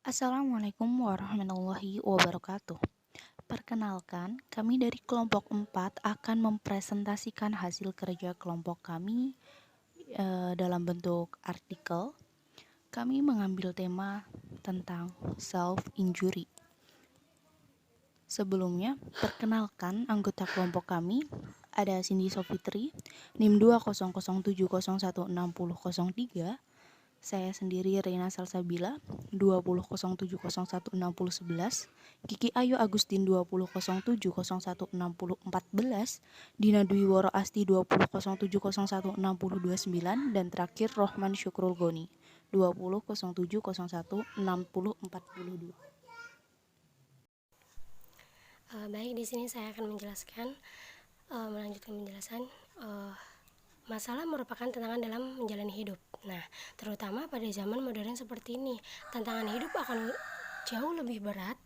Assalamualaikum warahmatullahi wabarakatuh. Perkenalkan, kami dari kelompok 4 akan mempresentasikan hasil kerja kelompok kami dalam bentuk artikel. Kami mengambil tema tentang self-injury. Sebelumnya, perkenalkan anggota kelompok kami. Ada Cindy Sofitri, NIM 20070160003. Saya sendiri Reina Salsabila 2007016011, Kiki Ayu Agustin 2007016014, Dina Dwi Woro Asti 2007016029, dan terakhir Rohman Syukrul Goni 2007016042. Baik, di sini saya akan menjelaskan, melanjutkan penjelasan. Masalah merupakan tantangan dalam menjalani hidup. Nah, terutama pada zaman modern seperti ini, tantangan hidup akan jauh lebih berat.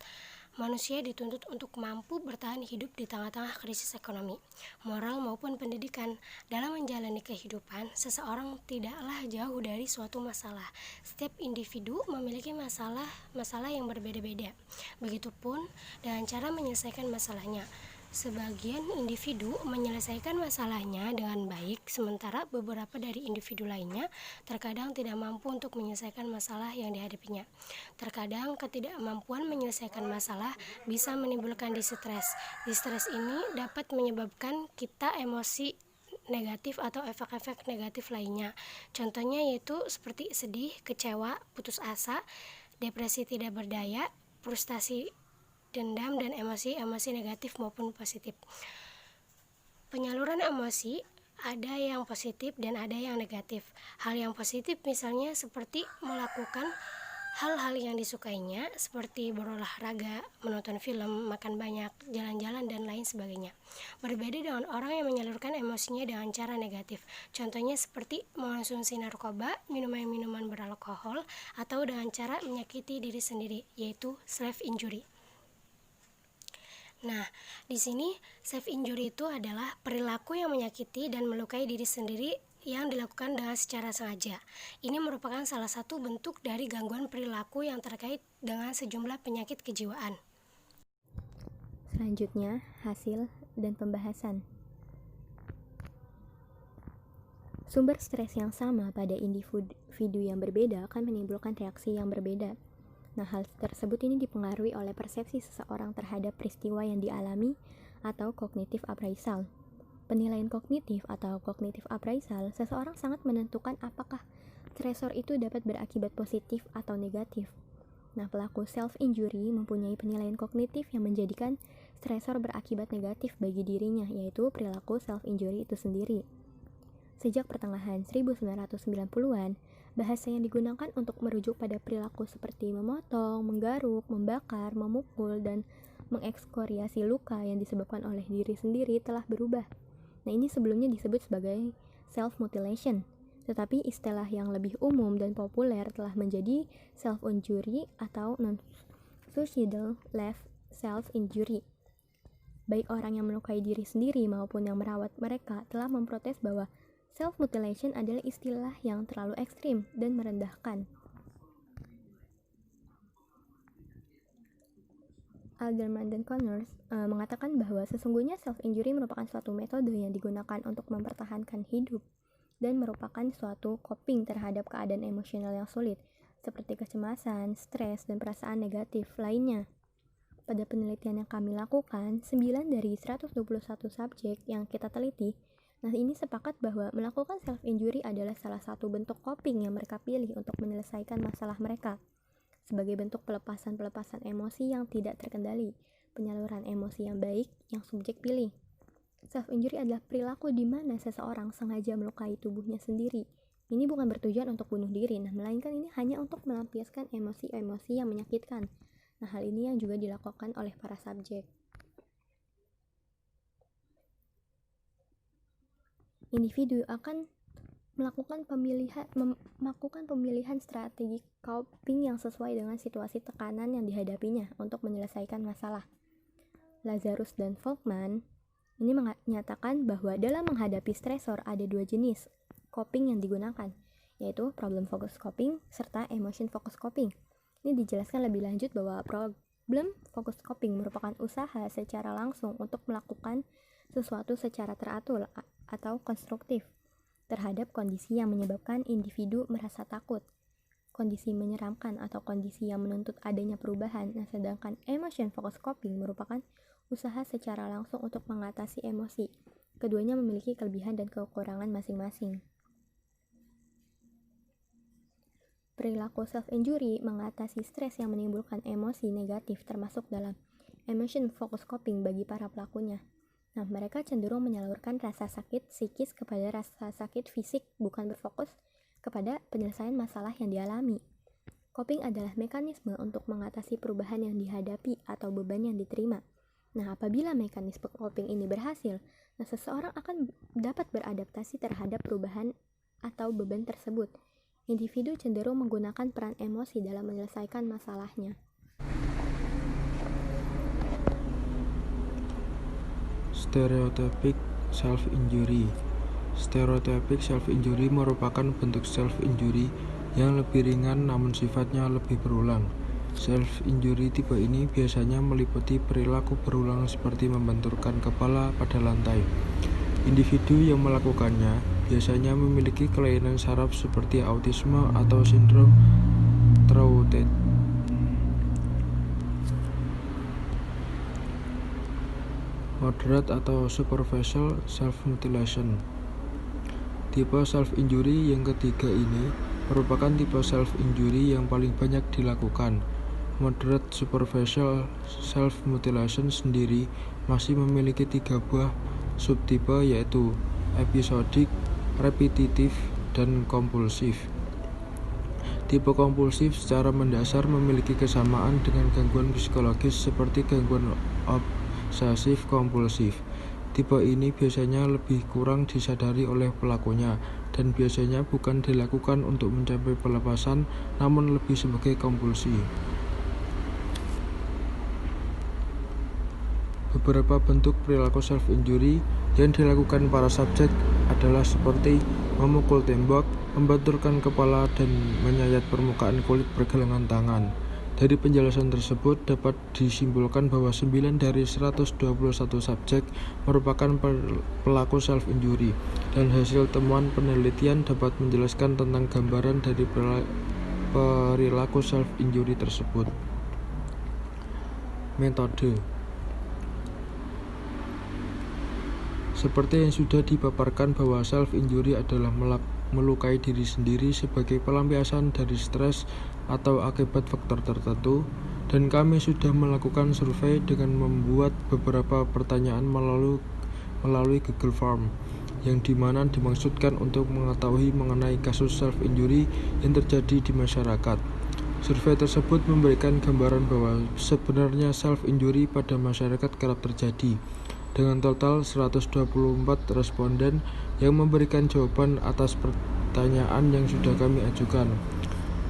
Manusia dituntut untuk mampu bertahan hidup di tengah-tengah krisis ekonomi, moral maupun pendidikan. Dalam menjalani kehidupan, seseorang tidaklah jauh dari suatu masalah. Setiap individu memiliki masalah yang berbeda-beda. Begitupun dengan cara menyelesaikan masalahnya. Sebagian individu menyelesaikan masalahnya dengan baik, sementara beberapa dari individu lainnya terkadang tidak mampu untuk menyelesaikan masalah yang dihadapinya. Terkadang ketidakmampuan menyelesaikan masalah bisa menimbulkan distres. Distres ini dapat menyebabkan kita emosi negatif atau efek-efek negatif lainnya. Contohnya yaitu seperti sedih, kecewa, putus asa, depresi tidak berdaya, frustasi, dendam, dan emosi-emosi negatif maupun positif. Penyaluran emosi ada yang positif dan ada yang negatif. Hal yang positif misalnya seperti melakukan hal-hal yang disukainya seperti berolahraga, menonton film, makan banyak, jalan-jalan, dan lain sebagainya. Berbeda dengan orang yang menyalurkan emosinya dengan cara negatif. Contohnya seperti mengonsumsi narkoba, minuman-minuman beralkohol, atau dengan cara menyakiti diri sendiri, yaitu self-injury. Nah, di sini self-injury itu adalah perilaku yang menyakiti dan melukai diri sendiri yang dilakukan dengan secara sengaja. Ini merupakan salah satu bentuk dari gangguan perilaku yang terkait dengan sejumlah penyakit kejiwaan. Selanjutnya, hasil dan pembahasan. Sumber stres yang sama pada individu yang berbeda akan menimbulkan reaksi yang berbeda. Nah, hal tersebut ini dipengaruhi oleh persepsi seseorang terhadap peristiwa yang dialami atau cognitive appraisal. Penilaian kognitif atau cognitive appraisal, seseorang sangat menentukan apakah stresor itu dapat berakibat positif atau negatif. Nah, pelaku self-injury mempunyai penilaian kognitif yang menjadikan stresor berakibat negatif bagi dirinya, yaitu perilaku self-injury itu sendiri. Sejak pertengahan 1990-an, bahasa yang digunakan untuk merujuk pada perilaku seperti memotong, menggaruk, membakar, memukul, dan mengekskoriasi luka yang disebabkan oleh diri sendiri telah berubah. Nah, ini sebelumnya disebut sebagai self-mutilation, tetapi istilah yang lebih umum dan populer telah menjadi self-injury atau non-suicidal self-injury. Baik orang yang melukai diri sendiri maupun yang merawat mereka telah memprotes bahwa self-mutilation adalah istilah yang terlalu ekstrim dan merendahkan. Alderman dan Connors mengatakan bahwa sesungguhnya self-injury merupakan suatu metode yang digunakan untuk mempertahankan hidup dan merupakan suatu coping terhadap keadaan emosional yang sulit, seperti kecemasan, stres, dan perasaan negatif lainnya. Pada penelitian yang kami lakukan, 9 dari 121 subjek yang kita teliti, nah ini sepakat bahwa melakukan self-injury adalah salah satu bentuk coping yang mereka pilih untuk menyelesaikan masalah mereka. Sebagai bentuk pelepasan emosi yang tidak terkendali, penyaluran emosi yang baik yang subjek pilih. Self-injury adalah perilaku di mana seseorang sengaja melukai tubuhnya sendiri. Ini bukan bertujuan untuk bunuh diri, melainkan ini hanya untuk melampiaskan emosi-emosi yang menyakitkan. Nah, hal ini yang juga dilakukan oleh para subjek. Individu akan melakukan pemilihan strategi coping yang sesuai dengan situasi tekanan yang dihadapinya untuk menyelesaikan masalah. Lazarus dan Folkman ini menyatakan bahwa dalam menghadapi stresor ada dua jenis coping yang digunakan, yaitu problem focus coping serta emotion focus coping. Ini dijelaskan lebih lanjut bahwa problem focus coping merupakan usaha secara langsung untuk melakukan sesuatu secara teratur atau konstruktif terhadap kondisi yang menyebabkan individu merasa takut, kondisi menyeramkan atau kondisi yang menuntut adanya perubahan. Nah, sedangkan emotion focus coping merupakan usaha secara langsung untuk mengatasi emosi. Keduanya memiliki kelebihan dan kekurangan masing-masing. Perilaku self-injury mengatasi stres yang menimbulkan emosi negatif termasuk dalam emotion focus coping bagi para pelakunya. Nah, mereka cenderung menyalurkan rasa sakit psikis kepada rasa sakit fisik, bukan berfokus kepada penyelesaian masalah yang dialami. Coping adalah mekanisme untuk mengatasi perubahan yang dihadapi atau beban yang diterima. Nah, apabila mekanisme coping ini berhasil, seseorang akan dapat beradaptasi terhadap perubahan atau beban tersebut. Individu cenderung menggunakan peran emosi dalam menyelesaikan masalahnya. Stereotypic self-injury. Stereotypic self-injury merupakan bentuk self-injury yang lebih ringan namun sifatnya lebih berulang. Self-injury tipe ini biasanya meliputi perilaku berulang seperti membenturkan kepala pada lantai. Individu yang melakukannya biasanya memiliki kelainan saraf seperti autisme atau sindrom Tourette. Moderate atau superficial self-mutilation. Tipe self-injury yang ketiga ini merupakan tipe self-injury yang paling banyak dilakukan. Moderate superficial self-mutilation sendiri masih memiliki 3 buah subtipe, yaitu episodik, repetitif, dan kompulsif. Tipe kompulsif secara mendasar memiliki kesamaan dengan gangguan psikologis seperti gangguan obsesif kompulsif. Tipe ini biasanya lebih kurang disadari oleh pelakunya dan biasanya bukan dilakukan untuk mencapai pelepasan, namun lebih sebagai kompulsi. Beberapa bentuk perilaku self-injury yang dilakukan para subjek adalah seperti memukul tembok, membenturkan kepala, dan menyayat permukaan kulit bergelangan tangan. Dari penjelasan tersebut dapat disimpulkan bahwa 9 dari 121 subjek merupakan pelaku self-injury, dan hasil temuan penelitian dapat menjelaskan tentang gambaran dari perilaku self-injury tersebut. Metode. Seperti yang sudah dipaparkan bahwa self-injury adalah melukai diri sendiri sebagai pelampiasan dari stres atau akibat faktor tertentu, dan kami sudah melakukan survei dengan membuat beberapa pertanyaan melalui Google Form, yang dimana dimaksudkan untuk mengetahui mengenai kasus self-injury yang terjadi di masyarakat. Survei tersebut memberikan gambaran bahwa sebenarnya self-injury pada masyarakat kerap terjadi, dengan total 124 responden yang memberikan jawaban atas pertanyaan yang sudah kami ajukan.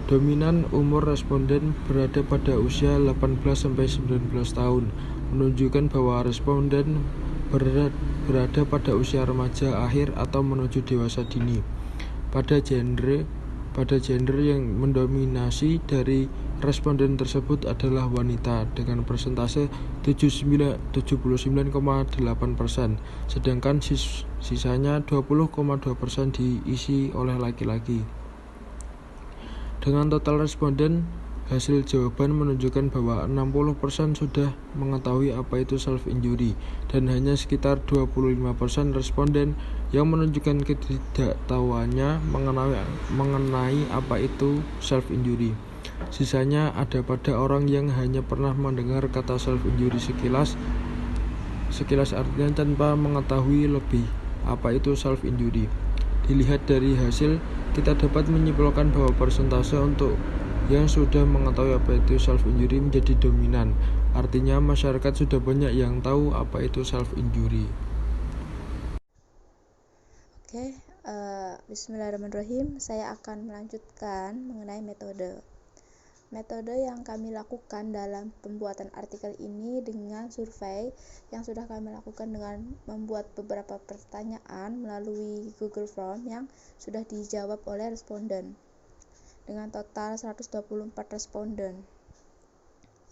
Dominan umur responden berada pada usia 18-19 tahun, menunjukkan bahwa responden berada pada usia remaja akhir atau menuju dewasa dini. Pada genre yang mendominasi dari responden tersebut adalah wanita dengan persentase 79,8%, sedangkan sisanya 20,2% diisi oleh laki-laki. Dengan total responden, hasil jawaban menunjukkan bahwa 60% sudah mengetahui apa itu self-injury, dan hanya sekitar 25% responden yang menunjukkan ketidaktahuannya mengenai apa itu self-injury. Sisanya ada pada orang yang hanya pernah mendengar kata self-injury sekilas artinya tanpa mengetahui lebih apa itu self-injury. Dilihat dari hasil, kita dapat menyimpulkan bahwa persentase untuk yang sudah mengetahui apa itu self-injury menjadi dominan. Artinya masyarakat sudah banyak yang tahu apa itu self-injury. Bismillahirrahmanirrahim. Saya akan melanjutkan mengenai metode. Metode yang kami lakukan dalam pembuatan artikel ini dengan survei yang sudah kami lakukan dengan membuat beberapa pertanyaan melalui Google Form yang sudah dijawab oleh responden. dengan total 124 responden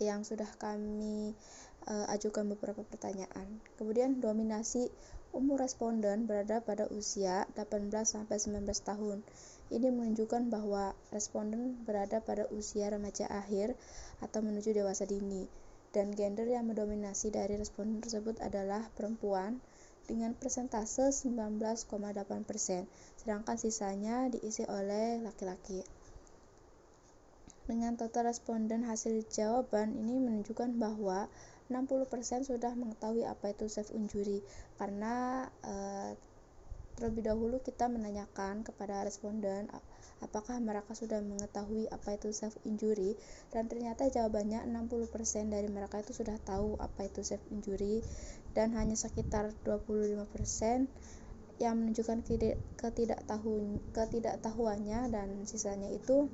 yang sudah kami ajukan beberapa pertanyaan. Kemudian dominasi umur responden berada pada usia 18-19 tahun. Ini menunjukkan bahwa responden berada pada usia remaja akhir atau menuju dewasa dini. Dan gender yang mendominasi dari responden tersebut adalah perempuan dengan persentase 19,8%, sedangkan sisanya diisi oleh laki-laki. Dengan total responden hasil jawaban ini menunjukkan bahwa 60% sudah mengetahui apa itu self injury, karena terlebih dahulu kita menanyakan kepada responden apakah mereka sudah mengetahui apa itu self injury, dan ternyata jawabannya 60% dari mereka itu sudah tahu apa itu self injury, dan hanya sekitar 25% yang menunjukkan ketidaktahuannya, dan sisanya itu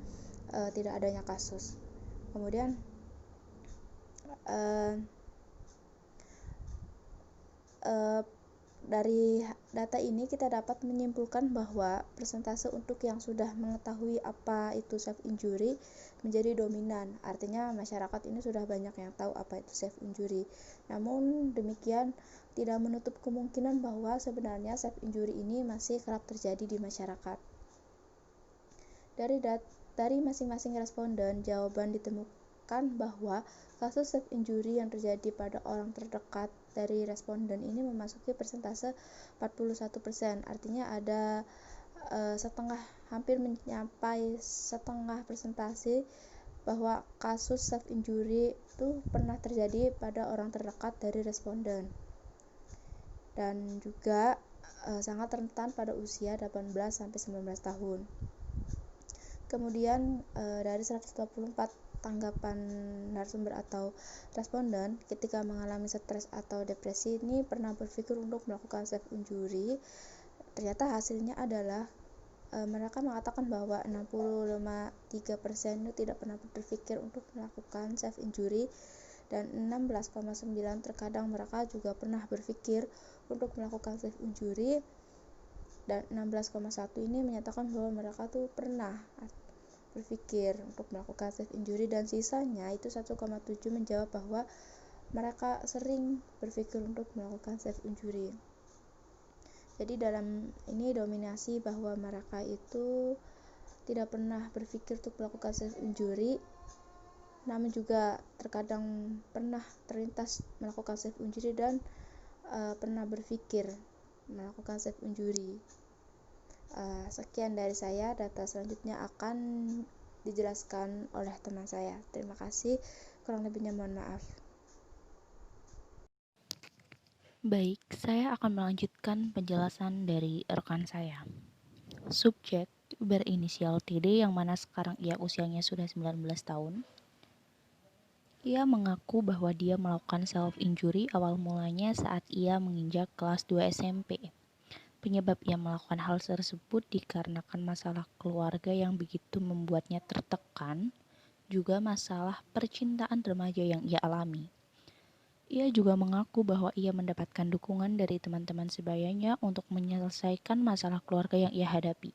tidak adanya kasus. Kemudian dari data ini kita dapat menyimpulkan bahwa persentase untuk yang sudah mengetahui apa itu self injury menjadi dominan. Artinya masyarakat ini sudah banyak yang tahu apa itu self injury. Namun demikian tidak menutup kemungkinan bahwa sebenarnya self injury ini masih kerap terjadi di masyarakat. Dari masing-masing responden, jawaban ditemukan bahwa kasus self injury yang terjadi pada orang terdekat dari responden ini memasuki persentase 41%. Artinya ada hampir mencapai setengah persentase bahwa kasus self injury itu pernah terjadi pada orang terdekat dari responden. Dan juga sangat rentan pada usia 18-19 tahun. Kemudian dari 124 tanggapan narasumber atau responden ketika mengalami stres atau depresi ini pernah berpikir untuk melakukan self injury, ternyata hasilnya adalah mereka mengatakan bahwa 60,3% itu tidak pernah berpikir untuk melakukan self injury, dan 16,9% terkadang mereka juga pernah berpikir untuk melakukan self injury, dan 16,1% ini menyatakan bahwa mereka tuh pernah berpikir untuk melakukan self injury, dan sisanya itu 1,7% menjawab bahwa mereka sering berpikir untuk melakukan self injury. Jadi dalam ini dominasi bahwa mereka itu tidak pernah berpikir untuk melakukan self injury, namun juga terkadang pernah terlintas melakukan self injury dan pernah berpikir melakukan self injury. Sekian dari saya, data selanjutnya akan dijelaskan oleh teman saya. Terima kasih, kurang lebihnya mohon maaf. Baik, saya akan melanjutkan penjelasan dari rekan saya. Subjek berinisial TD yang mana sekarang ia usianya sudah 19 tahun. Ia mengaku bahwa dia melakukan self injury awal mulanya saat ia menginjak kelas 2 SMP. Penyebab ia melakukan hal tersebut dikarenakan masalah keluarga yang begitu membuatnya tertekan, juga masalah percintaan remaja yang ia alami. Ia juga mengaku bahwa ia mendapatkan dukungan dari teman-teman sebayanya untuk menyelesaikan masalah keluarga yang ia hadapi.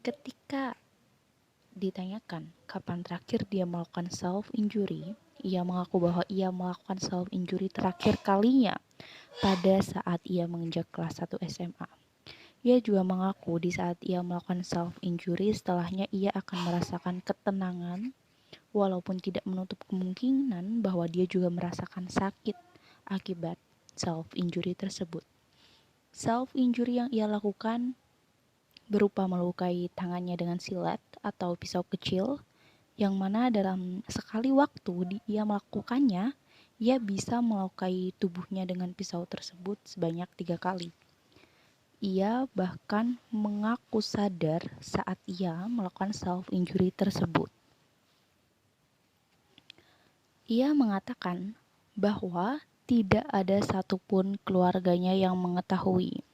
Ketika ditanyakan kapan terakhir dia melakukan self-injury, ia mengaku bahwa ia melakukan self-injury terakhir kalinya pada saat ia menginjak kelas 1 SMA. Ia juga mengaku di saat ia melakukan self-injury, setelahnya ia akan merasakan ketenangan, walaupun tidak menutup kemungkinan bahwa dia juga merasakan sakit akibat self-injury tersebut. Self-injury yang ia lakukan berupa melukai tangannya dengan silet atau pisau kecil, yang mana dalam sekali waktu ia melakukannya, ia bisa melukai tubuhnya dengan pisau tersebut sebanyak 3 kali. Ia bahkan mengaku sadar saat ia melakukan self-injury tersebut. Ia mengatakan bahwa tidak ada satupun keluarganya yang mengetahui.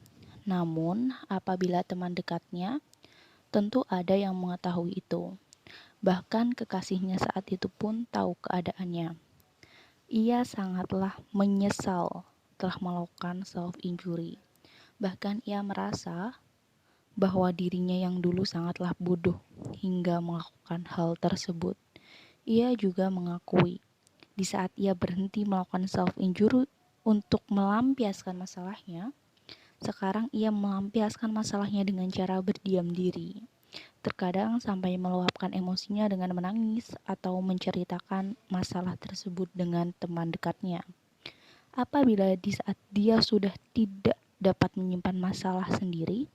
Namun, apabila teman dekatnya, tentu ada yang mengetahui itu. Bahkan kekasihnya saat itu pun tahu keadaannya. Ia sangatlah menyesal telah melakukan self-injury. Bahkan ia merasa bahwa dirinya yang dulu sangatlah bodoh hingga melakukan hal tersebut. Ia juga mengakui di saat ia berhenti melakukan self-injury untuk melampiaskan masalahnya, sekarang ia melampiaskan masalahnya dengan cara berdiam diri. Terkadang sampai meluapkan emosinya dengan menangis atau menceritakan masalah tersebut dengan teman dekatnya. Apabila di saat dia sudah tidak dapat menyimpan masalah sendiri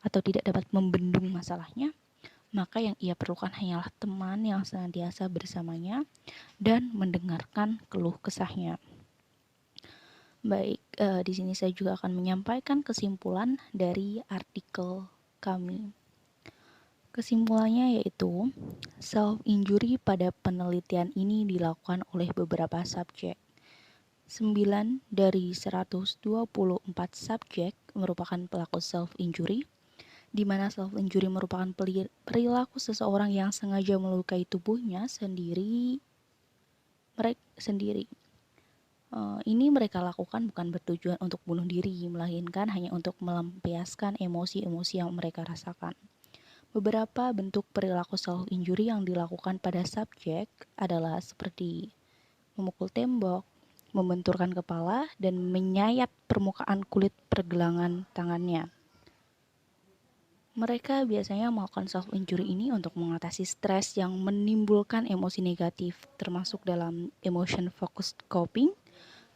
atau tidak dapat membendung masalahnya, maka yang ia perlukan hanyalah teman yang senantiasa bersamanya dan mendengarkan keluh kesahnya. Baik, di sini saya juga akan menyampaikan kesimpulan dari artikel kami. Kesimpulannya yaitu, self-injury pada penelitian ini dilakukan oleh beberapa subjek. 9 dari 124 subjek merupakan pelaku self-injury, di mana self-injury merupakan perilaku seseorang yang sengaja melukai tubuhnya sendiri. Ini mereka lakukan bukan bertujuan untuk bunuh diri, melainkan hanya untuk melampiaskan emosi-emosi yang mereka rasakan. Beberapa bentuk perilaku self-injury yang dilakukan pada subjek adalah seperti memukul tembok, membenturkan kepala, dan menyayat permukaan kulit pergelangan tangannya. Mereka biasanya melakukan self-injury ini untuk mengatasi stres yang menimbulkan emosi negatif, termasuk dalam emotion focused coping.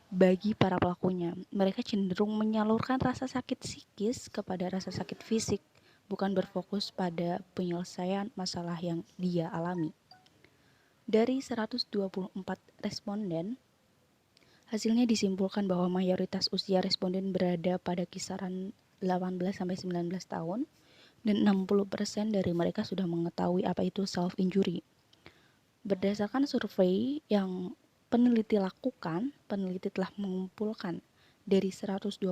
Bagi para pelakunya, mereka cenderung menyalurkan rasa sakit psikis kepada rasa sakit fisik, bukan berfokus pada penyelesaian masalah yang dia alami. Dari 124 responden, hasilnya disimpulkan bahwa mayoritas usia responden berada pada kisaran 18-19 tahun, dan 60% dari mereka sudah mengetahui apa itu self-injury. Berdasarkan survei yang peneliti lakukan, peneliti telah mengumpulkan dari 124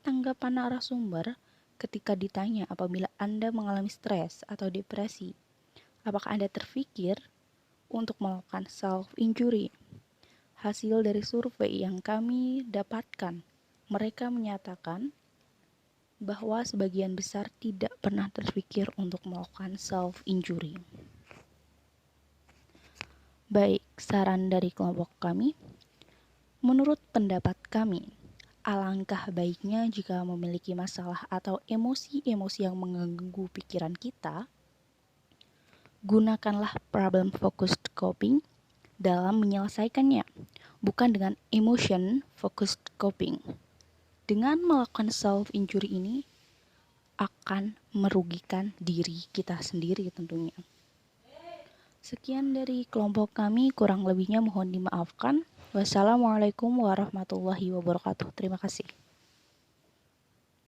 tanggapan narasumber ketika ditanya apabila Anda mengalami stres atau depresi, apakah Anda terpikir untuk melakukan self-injury? Hasil dari survei yang kami dapatkan, mereka menyatakan bahwa sebagian besar tidak pernah terpikir untuk melakukan self-injury. Baik, saran dari kelompok kami, menurut pendapat kami, alangkah baiknya jika memiliki masalah atau emosi-emosi yang mengganggu pikiran kita, gunakanlah problem focused coping dalam menyelesaikannya, bukan dengan emotion focused coping. Dengan melakukan self-injury ini akan merugikan diri kita sendiri tentunya. Sekian dari kelompok kami, kurang lebihnya mohon dimaafkan. Wassalamualaikum warahmatullahi wabarakatuh. Terima kasih.